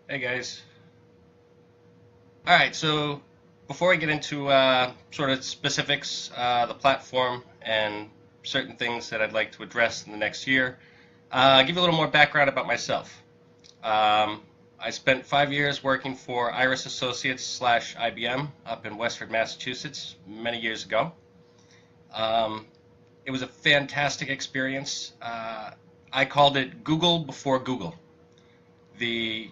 Hey guys. Alright, so before I get into sort of specifics, the platform, and certain things that I'd like to address in the next year, I'll give you a little more background about myself. I spent 5 years working for Iris Associates slash IBM up in Westford, Massachusetts, many years ago. It was a fantastic experience. I called it Google before Google. The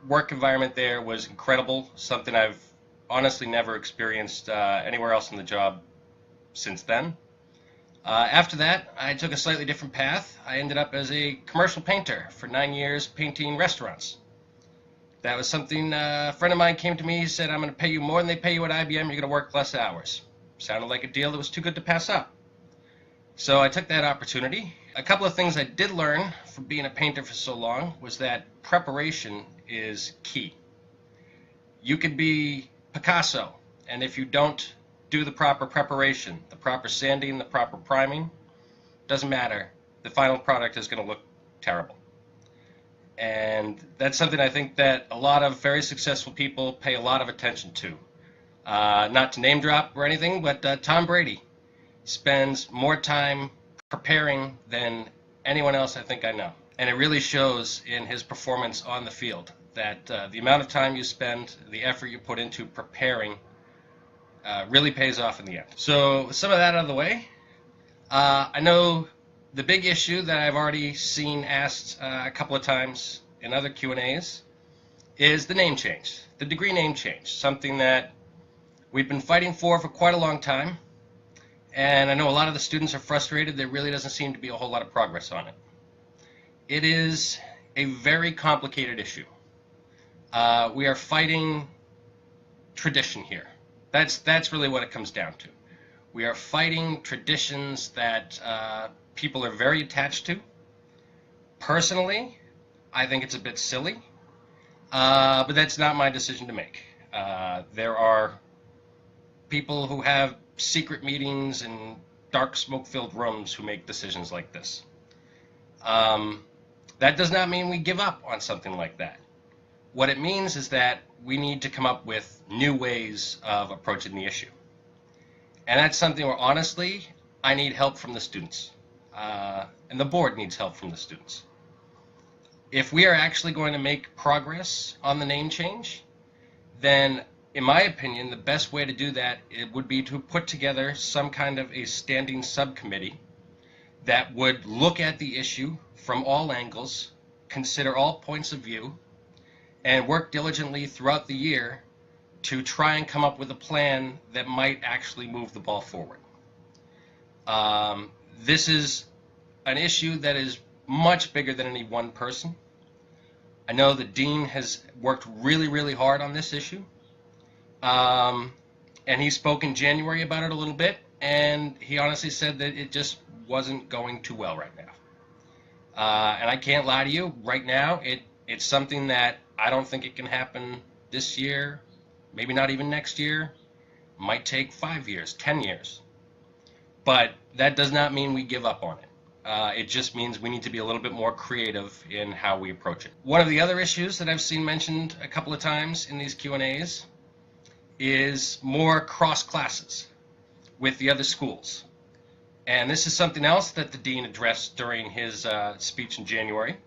work environment there was incredible, something I've honestly never experienced anywhere else in the job since then. After that, I took a slightly different path. I ended up as a commercial painter for 9 years, painting restaurants. That was something a friend of mine came to me, he said, I'm going to pay you more than they pay you at IBM, you're going to work less hours. Sounded like a deal that was too good to pass up. So I took that opportunity. A couple of things I did learn from being a painter for so long was that preparation is key. You could be Picasso, and if you don't do the proper preparation, the proper sanding, the proper priming, doesn't matter. The final product is going to look terrible. And that's something I think that a lot of very successful people pay a lot of attention to. Not to name drop or anything, but Tom Brady spends more time preparing than anyone else I think I know. And it really shows in his performance on the field that the amount of time you spend, the effort you put into preparing really pays off in the end. So with some of that out of the way, I know the big issue that I've already seen asked a couple of times in other Q&As is the name change, the degree name change, something that we've been fighting for quite a long time. And I know a lot of the students are frustrated. There really doesn't seem to be a whole lot of progress on it. It is a very complicated issue. We are fighting tradition here. That's really what it comes down to. We are fighting traditions that people are very attached to. Personally, I think it's a bit silly, but that's not my decision to make. There are people who have secret meetings in dark smoke-filled rooms who make decisions like this. That does not mean we give up on something like that. What it means is that we need to come up with new ways of approaching the issue. And that's something where, honestly, I need help from the students. And the board needs help from the students. If we are actually going to make progress on the name change, then in my opinion, the best way to do that would be to put together some kind of a standing subcommittee that would look at the issue from all angles, consider all points of view, and work diligently throughout the year to try and come up with a plan that might actually move the ball forward. This is an issue that is much bigger than any one person. I know the dean has worked really, really hard on this issue. And he spoke in January about it a little bit, and he honestly said that it just wasn't going too well right now. And I can't lie to you, right now, it's something that I don't think it can happen this year, maybe not even next year. It might take 5 years, 10 years. But that does not mean we give up on it. It just means we need to be a little bit more creative in how we approach it. One of the other issues that I've seen mentioned a couple of times in these Q&As is more cross classes with the other schools. And this is something else that the dean addressed during his speech in January.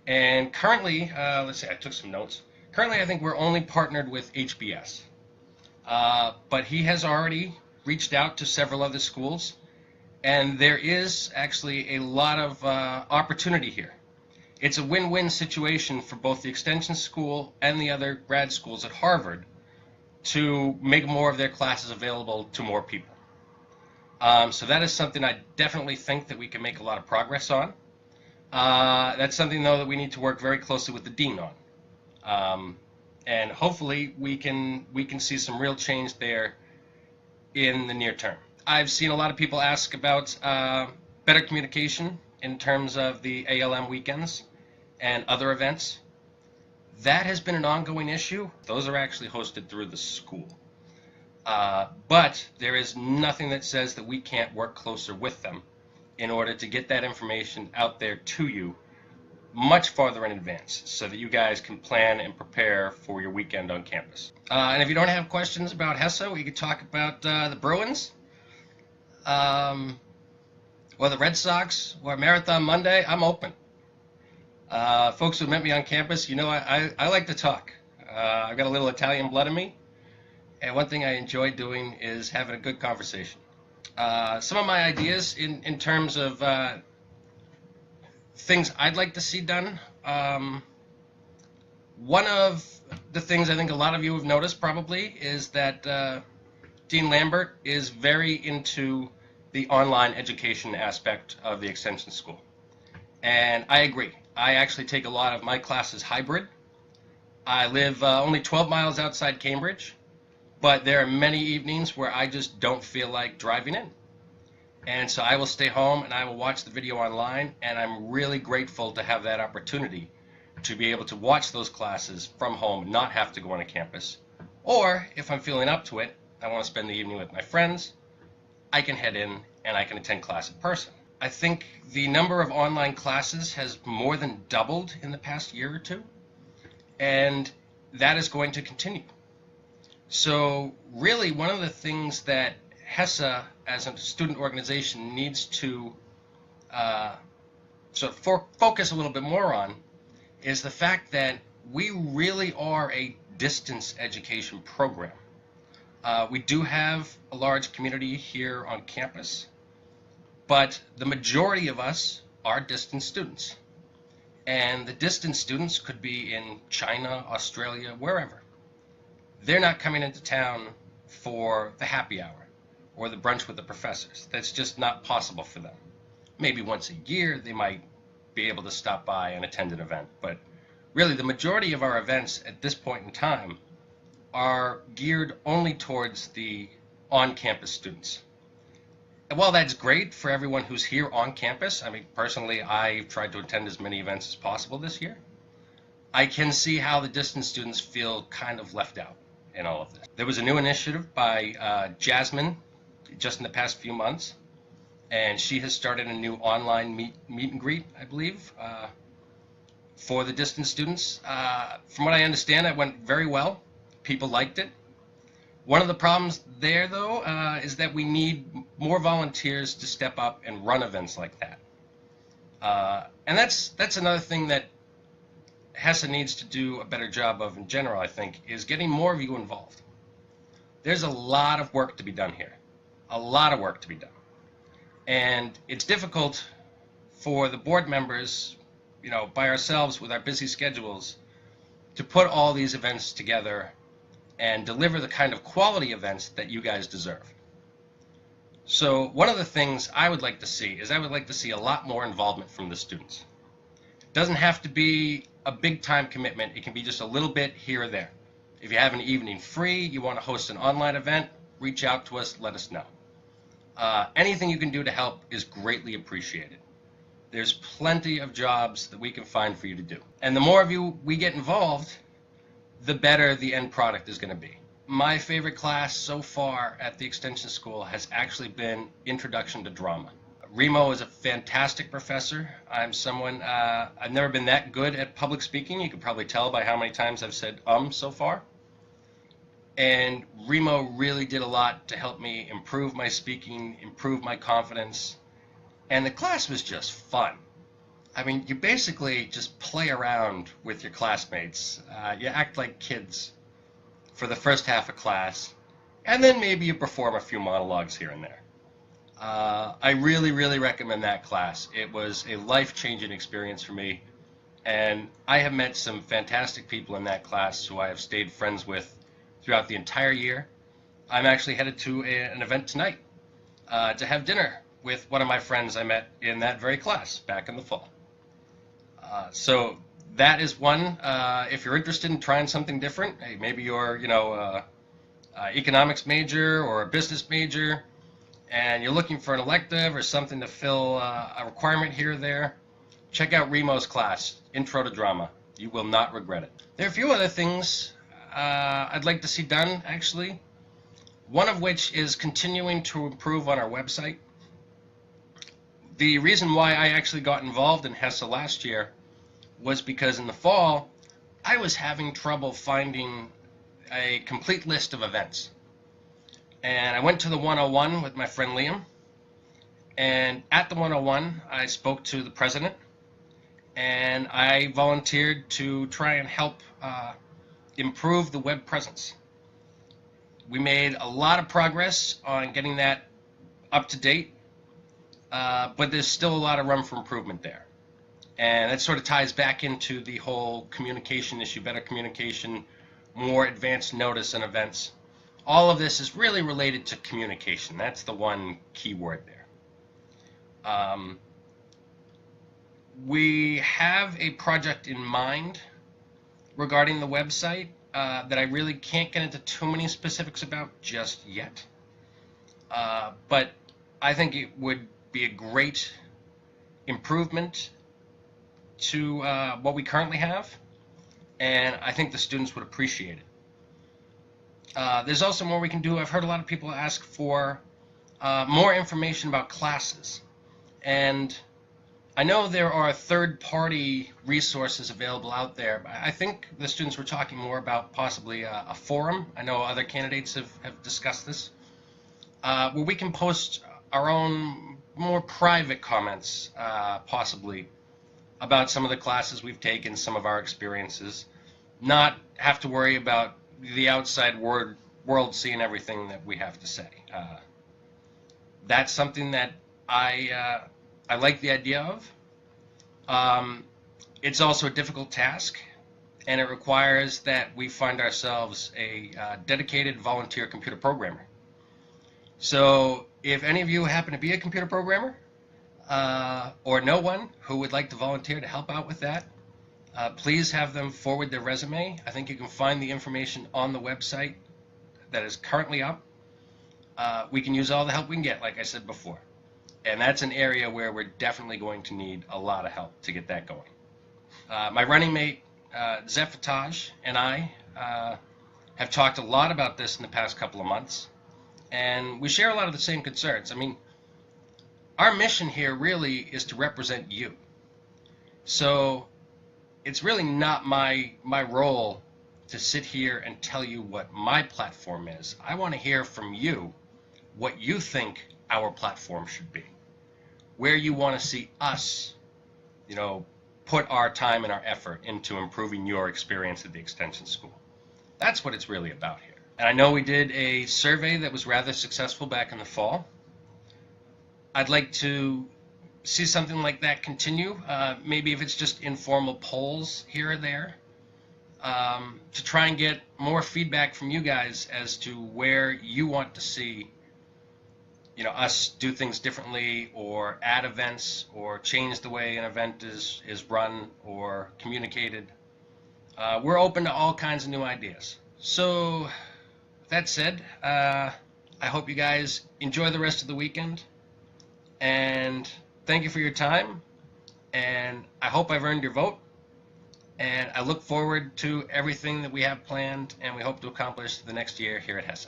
And currently, let's see, I took some notes. Currently, I think we're only partnered with HBS. But he has already reached out to several other schools, and there is actually a lot of opportunity here. It's a win-win situation for both the extension school and the other grad schools at Harvard to make more of their classes available to more people. So that is something I definitely think that we can make a lot of progress on. That's something, though, that we need to work very closely with the dean on. And hopefully we can see some real change there in the near term. I've seen a lot of people ask about better communication in terms of the ALM weekends and other events. That has been an ongoing issue. Those are actually hosted through the school. But there is nothing that says that we can't work closer with them in order to get that information out there to you much farther in advance so that you guys can plan and prepare for your weekend on campus. And if you don't have questions about HESA, we could talk about the Bruins, or the Red Sox, or Marathon Monday. I'm open. Folks who met me on campus, you know I like to talk. I've got a little Italian blood in me, and one thing I enjoy doing is having a good conversation. Some of my ideas in terms of things I'd like to see done. One of the things I think a lot of you have noticed probably is that Dean Lambert is very into the online education aspect of the Extension School. And I agree. I actually take a lot of my classes hybrid. I live only 12 miles outside Cambridge, but there are many evenings where I just don't feel like driving in. And so I will stay home and I will watch the video online, and I'm really grateful to have that opportunity to be able to watch those classes from home and not have to go on a campus. Or if I'm feeling up to it, I want to spend the evening with my friends, I can head in and I can attend class in person. I think the number of online classes has more than doubled in the past year or two, and that is going to continue. So really one of the things that HESA as a student organization needs to focus a little bit more on is the fact that we really are a distance education program. We do have a large community here on campus, but the majority of us are distance students. And the distance students could be in China, Australia, wherever. They're not coming into town for the happy hour or the brunch with the professors. That's just not possible for them. Maybe once a year they might be able to stop by and attend an event, but really the majority of our events at this point in time are geared only towards the on-campus students. And while that's great for everyone who's here on campus, I mean, personally, I've tried to attend as many events as possible this year, I can see how the distance students feel kind of left out in all of this. There was a new initiative by Jasmine just in the past few months, and she has started a new online meet and greet, I believe, for the distance students. From what I understand, it went very well. People liked it. One of the problems there, though, is that we need more volunteers to step up and run events like that. And that's another thing that HESA needs to do a better job of in general, I think, is getting more of you involved. There's a lot of work to be done here. A lot of work to be done. And it's difficult for the board members, you know, by ourselves with our busy schedules, to put all these events together and deliver the kind of quality events that you guys deserve. So one of the things I would like to see is I would like to see a lot more involvement from the students. It doesn't have to be a big time commitment. It can be just a little bit here or there. If you have an evening free, you want to host an online event, reach out to us, let us know. Anything you can do to help is greatly appreciated. There's plenty of jobs that we can find for you to do. And the more of you we get involved, the better the end product is going to be. My favorite class so far at the Extension School has actually been Introduction to Drama. Remo is a fantastic professor. I'm someone, I've never been that good at public speaking. You can probably tell by how many times I've said so far. And Remo really did a lot to help me improve my speaking, improve my confidence. And the class was just fun. I mean, you basically just play around with your classmates. You act like kids for the first half of class, and then maybe you perform a few monologues here and there. I really, really recommend that class. It was a life-changing experience for me, and I have met some fantastic people in that class who I have stayed friends with throughout the entire year. I'm actually headed to an event tonight to have dinner with one of my friends I met in that very class back in the fall. So that is one. If you're interested in trying something different, hey, maybe you're, economics major or a business major, and you're looking for an elective or something to fill a requirement here or there, check out Remo's class, Intro to Drama. You will not regret it. There are a few other things I'd like to see done, actually. One of which is continuing to improve on our website. The reason why I actually got involved in HESA last year was because in the fall, I was having trouble finding a complete list of events. And I went to the 101 with my friend Liam, and at the 101, I spoke to the president, and I volunteered to try and help improve the web presence. We made a lot of progress on getting that up to date, but there's still a lot of room for improvement there. And that sort of ties back into the whole communication issue, better communication, more advanced notice and events. All of this is really related to communication. That's the one key word there. We have a project in mind regarding the website that I really can't get into too many specifics about just yet. But I think it would be a great improvement to what we currently have, and I think the students would appreciate it. There's also more we can do. I've heard a lot of people ask for more information about classes, and I know there are third-party resources available out there. I think the students were talking more about possibly a forum. I know other candidates have discussed this, where we can post our own more private comments, possibly, about some of the classes we've taken, some of our experiences, not have to worry about the outside world seeing everything that we have to say. That's something that I like the idea of. It's also a difficult task, and it requires that we find ourselves a dedicated volunteer computer programmer. So if any of you happen to be a computer programmer, or know one who would like to volunteer to help out with that, please have them forward their resume. I think you can find the information on the website that is currently up. We can use all the help we can get, like I said before. And that's an area where we're definitely going to need a lot of help to get that going. My running mate, Zephataj, and I have talked a lot about this in the past couple of months, and we share a lot of the same concerns. I mean, our mission here really is to represent you. So it's really not my role to sit here and tell you what my platform is. I want to hear from you what you think our platform should be, where you want to see us, put our time and our effort into improving your experience at the Extension School. That's what it's really about here. And I know we did a survey that was rather successful back in the fall. I'd like to see something like that continue, maybe if it's just informal polls here or there, to try and get more feedback from you guys as to where you want to see us do things differently, or add events, or change the way an event is run or communicated. We're open to all kinds of new ideas. So that said, I hope you guys enjoy the rest of the weekend. And thank you for your time, and I hope I've earned your vote, and I look forward to everything that we have planned and we hope to accomplish the next year here at HESA.